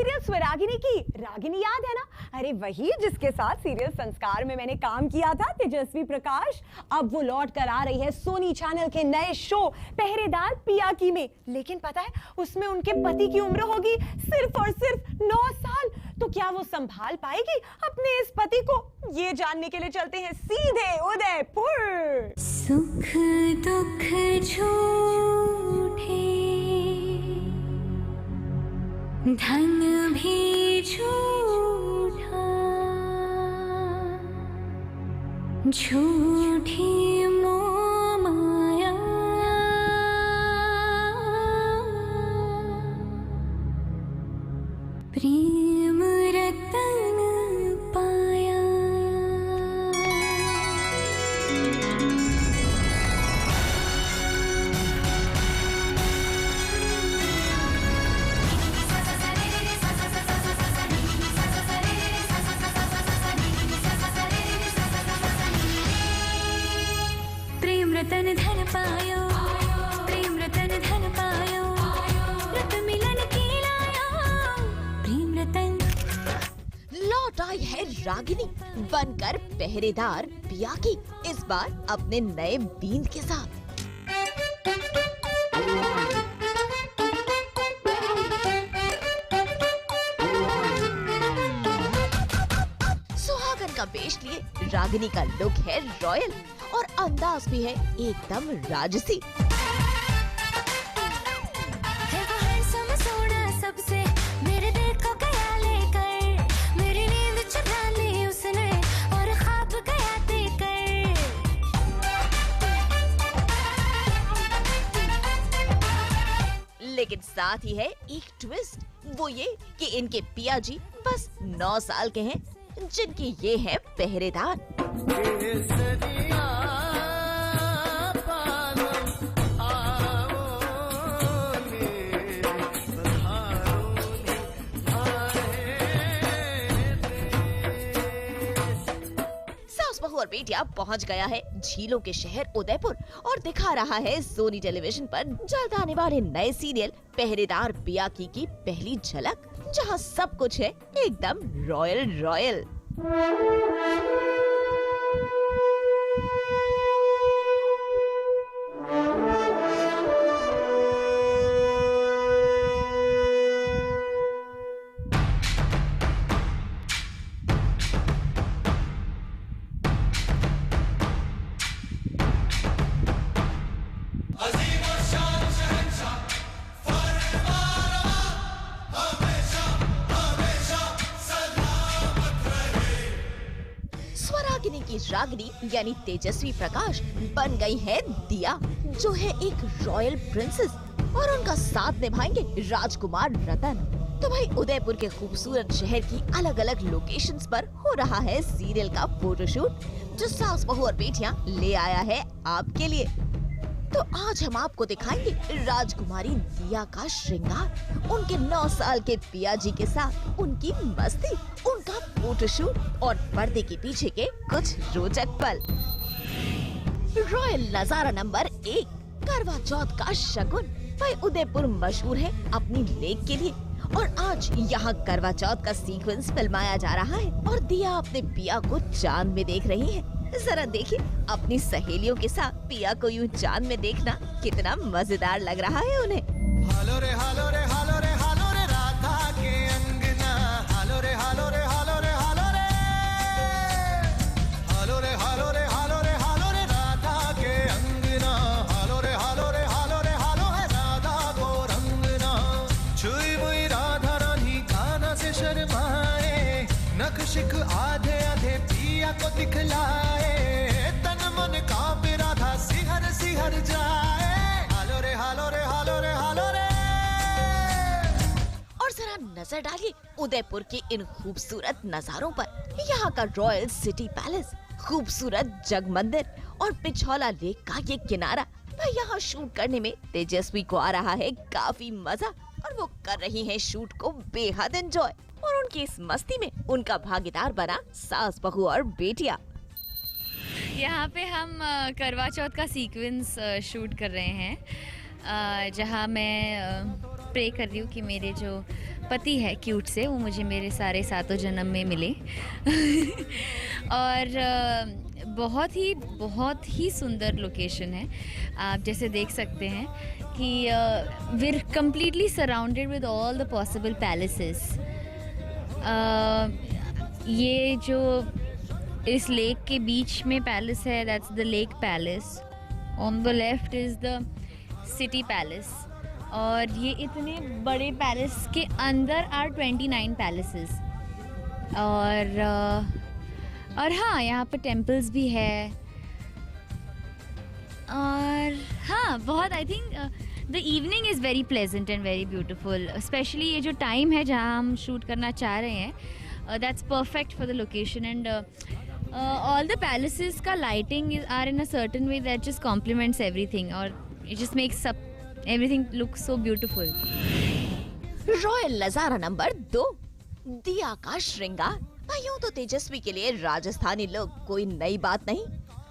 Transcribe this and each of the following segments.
Serial Swaragini की रागिनी याद है ना? अरे वही जिसके साथ सीरियल संस्कार में मैंने काम किया था, तेजस्वी प्रकाश। अब वो लौट कर आ रही है सोनी चैनल के नए शो पहरेदार पिया की में। लेकिन पता है उसमें उनके पति की उम्र होगी सिर्फ और सिर्फ 9 साल। तो क्या वो संभाल पाएगी अपने इस पति को? ये जानने के लिए चलते हैं सीधे उदयपुर। सुख दुख झूठे, धन भी झूठा, झूठी मोह माया, प्रेम रतन पाया। रतन धन पायो, प्रेम रतन धन पायो, रत मिलन की लायो, प्रेम रतन। लौट आई है रागिनी बनकर पहरेदार पिया की, इस बार अपने नए बींद के साथ। सुहागन का वेश लिए रागिनी का लुक है रॉयल और अंदाज भी है एकदम राजसी। है वो हैंडसम सोना सबसे, मेरे दिल को गया लेकर, मेरी नींद चुरा ली उसने और ख्वाब गया देकर। लेकिन साथ ही है एक ट्विस्ट, वो ये कि इनके पिया जी बस 9 साल के हैं, जिनके ये है पहरेदार। बहू और बेटिया पहुंच गया है झीलों के शहर उदयपुर और दिखा रहा है सोनी टेलीविजन पर जल्द आने वाले नए सीरियल पहरेदार पिया की पहली झलक, जहां सब कुछ है एकदम रॉयल रॉयल। स्वरागिनी की रागिनी यानी तेजस्वी प्रकाश बन गई है दिया, जो है एक रॉयल प्रिंसेस, और उनका साथ निभाएंगे राजकुमार रतन। तो भाई उदयपुर के खूबसूरत शहर की अलग अलग लोकेशंस पर हो रहा है सीरियल का फोटोशूट, जो सास बहू और बेटियां ले आया है आपके लिए। तो आज हम आपको दिखाएंगे राजकुमारी दिया का श्रृंगार, उनके 9 साल के पिया जी के साथ उनकी मस्ती, उनका फोटोशूट और पर्दे के पीछे के कुछ रोचक पल। रॉयल नजारा नंबर 1, करवा चौथ का शगुन। भाई उदयपुर मशहूर है अपनी लेक के लिए, और आज यहाँ करवा चौथ का सीक्वेंस फिल्माया जा रहा है और दिया अपने पिया को चांद में देख रही है। जरा देखिए अपनी सहेलियों के साथ पिया को यूं चांद में देखना कितना मजेदार लग रहा है उन्हें। हालो रे हालो रे हालो रे हालो रे राधा के अंगना, हालो रे हालो रे हालो रे हालो रे, हालो रे हालो रे हालो रे हालो रे राधा के अंगना, हालो रे हालो रे हालो रे हालो है राधा को रंगना। छुई मुई राधा रानी गाना से शर्माए, नख शिख आधे आधे पिया को दिखलाए, तन मन कांपे राधा सिहर सिहर जाए, हालो रे हालो रे हालो रे हालो रे। और जरा नजर डालिए उदयपुर के इन खूबसूरत नजारों पर। यहाँ का रॉयल सिटी पैलेस, खूबसूरत जग मंदिर और पिछौला लेक का ये किनारा। यहाँ शूट करने में तेजस्वी को आ रहा है काफी मजा, और वो कर रही हैं शूट को बेहद एंजॉय, और उनकी इस मस्ती में उनका भागीदार बना सास बहू और बेटिया। यहाँ पे हम करवा चौथ का सीक्वेंस शूट कर रहे हैं, जहाँ मैं प्रे कर रही हूँ कि मेरे जो पति है क्यूट से, वो मुझे मेरे सारे सातों जन्म में मिले और बहुत ही सुंदर लोकेशन है। आप जैसे देख सकते हैं कि we are completely surrounded with all the possible palaces. ये जो इस लेक के बीच में पैलेस है, that's the lake palace. On the left is the city palace. और ये इतने बड़े पैलेस के अंदर आर 29 पैलेसेस। और हाँ, यहाँ पर टेम्पल्स भी है। और हाँ, बहुत I think the evening is very pleasant and very beautiful. Specially ये जो टाइम है जहाँ हम शूट करना चाह रहे हैं, that's perfect for the location. And all the palaces का lighting are in a certain way that just complements everything, और it just makes everything look so beautiful. Royal नजारा नंबर 2, दिया का श्रृंगार। यूं तो तेजस्वी के लिए राजस्थानी लुक कोई नई बात नहीं।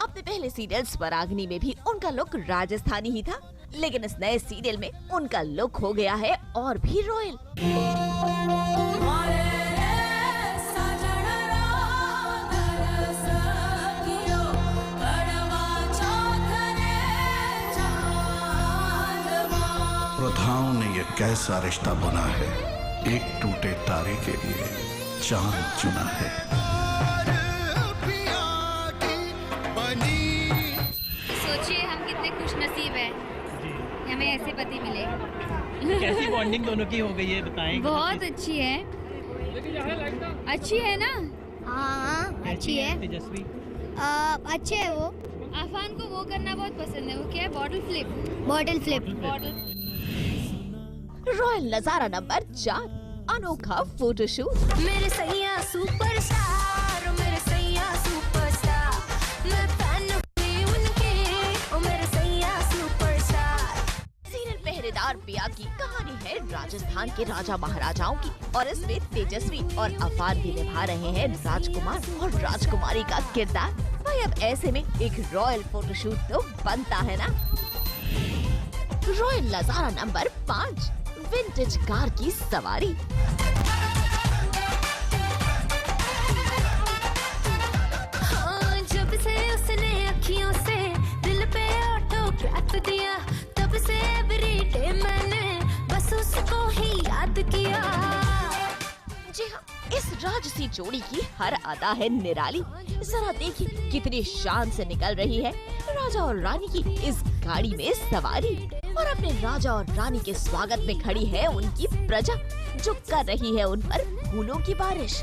अपने पहले सीरियल स्वराग्नि में भी उनका लुक राजस्थानी ही था, लेकिन इस नए सीरियल में उनका लुक हो गया है और भी रॉयल। प्रथाओं ने ये कैसा रिश्ता बुना है, एक टूटे तारे के लिए चांद चुना है। सोचिए हम कितने खुशनसीब हैं, हमें ऐसे पति मिले। कैसी बॉन्डिंग दोनों की हो गई है, बताएं। बहुत अच्छी है। अच्छी है ना? हाँ अच्छी है। तेजस्वी अच्छे है वो। आफान को वो करना बहुत पसंद है। वो क्या है? Bottle flip. Bottle flip. Royal नजारा नंबर 4, अनोखा फोटोशूट। मेरे सैया सुपरस्टार, मेरे सैया सुपरस्टार, मैं फैन हुई उनके, ओ मेरे सैया सुपरस्टार। सीरियल पहरेदार पिया की कहानी है राजस्थान के राजा महाराजाओं की, और इसमें तेजस्वी और अफान भी निभा रहे हैं राजकुमार और राजकुमारी का किरदार। भाई अब ऐसे में एक रॉयल फोटोशूट तो बनता है ना। रॉयल नजारा नंबर 5, विंटेज कार की सवारी। हाँ, जब से उसने अखियों से दिल पे ऑटोग्राफ दिया, तब से एवरीडे मैंने बस उसको ही याद किया। जी हाँ, इस राजसी जोड़ी की हर अदा है निराली। जरा देखिए कितनी शान से निकल रही है राजा और रानी की इस गाड़ी में सवारी, और अपने राजा और रानी के स्वागत में खड़ी है उनकी प्रजा, जो कर रही है उन पर फूलों की बारिश।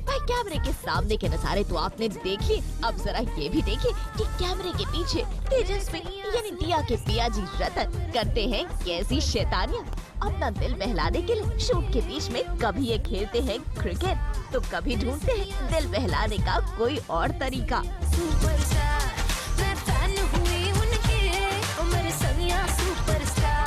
भाई कैमरे के सामने के नजारे तो आपने देख लिए, अब जरा ये भी देखिए कि कैमरे के पीछे तेजस्वी यानी दिया के पिया जी रतन करते हैं कैसी शैतानियां। अपना दिल बहलाने के लिए शूट के बीच में कभी ये खेलते हैं क्रिकेट, तो कभी ढूंढते हैं दिल बहलाने का कोई और तरीका। सुपरस्टार, मैं फैन हुई उनके, ओ मेरे सैया सुपरस्टार।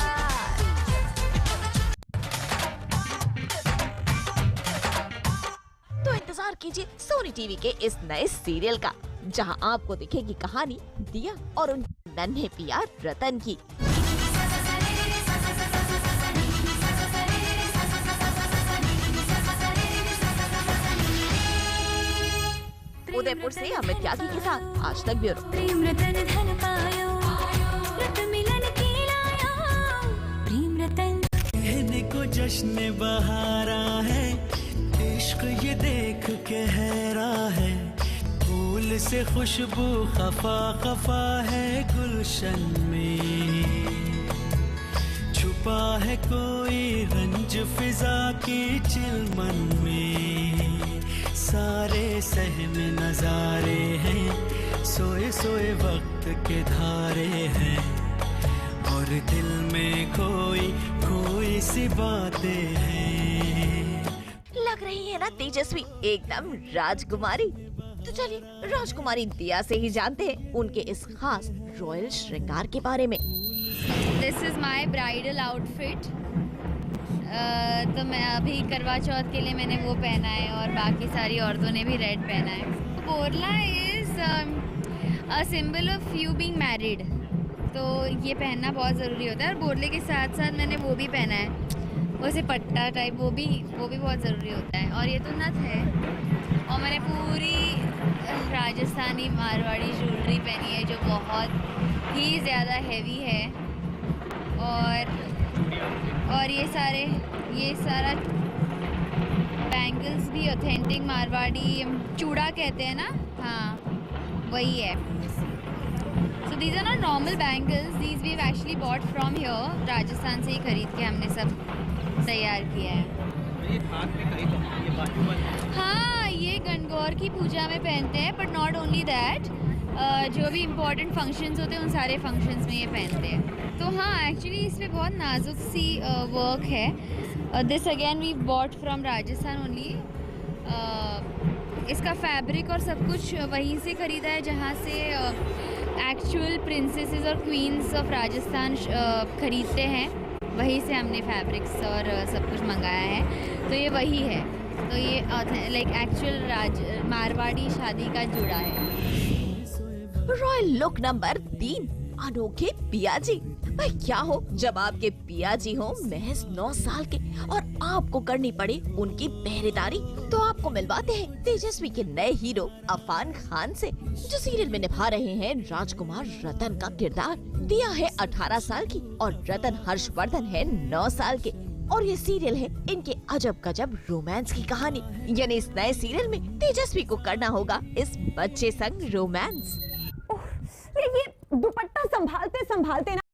तो इंतजार कीजिए सोनी टीवी के इस नए सीरियल का, जहां आपको दिखेगी कहानी दिया और उन नन्हे पिया रतन की। उदयपुर से अमित त्यागी के साथ आज तक ब्यूरो। प्रेम रतन धन पायो, रत मिलन की लायो, प्रेम रतन। कहने को जश्न बहारा है, इश्क ये देख के हैरा है, फूल से खुशबू खफा खफा है गुलशन में, छुपा है कोई रंज फिजा की चिलमन में, सारे सहम नजारे हैं, सोए सोए वक्त के धारे हैं, और दिल में कोई सी बातें हैं। लग रही है ना तेजस्वी एकदम राजकुमारी। तो चलिए राजकुमारी दिया से ही जानते हैं उनके इस खास रॉयल श्रृंगार के बारे में। This is my bridal outfit. तो मैं अभी करवा चौथ के लिए मैंने वो पहना है, और बाकी सारी औरतों ने भी रेड पहना है। Borla is a symbol of you being married, तो ये पहनना बहुत ज़रूरी होता है। और बोरले के साथ साथ मैंने वो भी पहना है, वैसे पट्टा टाइप वो भी बहुत ज़रूरी होता है। और ये तो नथ है, और मैंने पूरी राजस्थानी मारवाड़ी ज्वेलरी पहनी है जो बहुत ही ज़्यादा हैवी है। और ये सारा बैंगल्स भी ऑथेंटिक मारवाड़ी चूड़ा कहते हैं ना, हाँ वही है। So these are not normal bangles, these we've actually bought from here, Rajasthan से ही खरीद के हमने सब तैयार किया है। ये हाथ में खरीदा, ये बाजूबंद। हाँ, ये गणगौर की पूजा में पहनते हैं, बट नॉट ओनली दैट, जो भी इम्पोर्टेंट फंक्शंस होते हैं उन सारे फंक्शंस में ये पहनते हैं। तो हाँ, एक्चुअली इस पे बहुत नाजुक सी वर्क है। This again we bought from Rajasthan only. इसका फैब्रिक और सब कुछ वहीं से ख़रीदा है जहाँ से एक्चुअल प्रिंसेसेस और क्वींस ऑफ राजस्थान ख़रीदते हैं, वहीं से हमने फैब्रिक्स और सब कुछ मंगाया है। तो ये वही है, तो ये लाइक एक्चुअल मारवाड़ी शादी का जुड़ा है। रॉयल लुक नंबर 3, अनोखे पिया जी। भाई क्या हो जब आपके पिया जी हो महज 9 साल के और आपको करनी पड़े उनकी पहरेदारी। तो आपको मिलवाते हैं तेजस्वी के नए हीरो अफान खान से, जो सीरियल में निभा रहे हैं राजकुमार रतन का किरदार। दिया है 18 साल की और रतन हर्षवर्धन है 9 साल के, और ये सीरियल है इनके अजब गजब रोमांस की कहानी। यानी इस नए सीरियल में तेजस्वी को करना होगा इस बच्चे संग रोमांस। ये दुपट्टा संभालते संभालते ना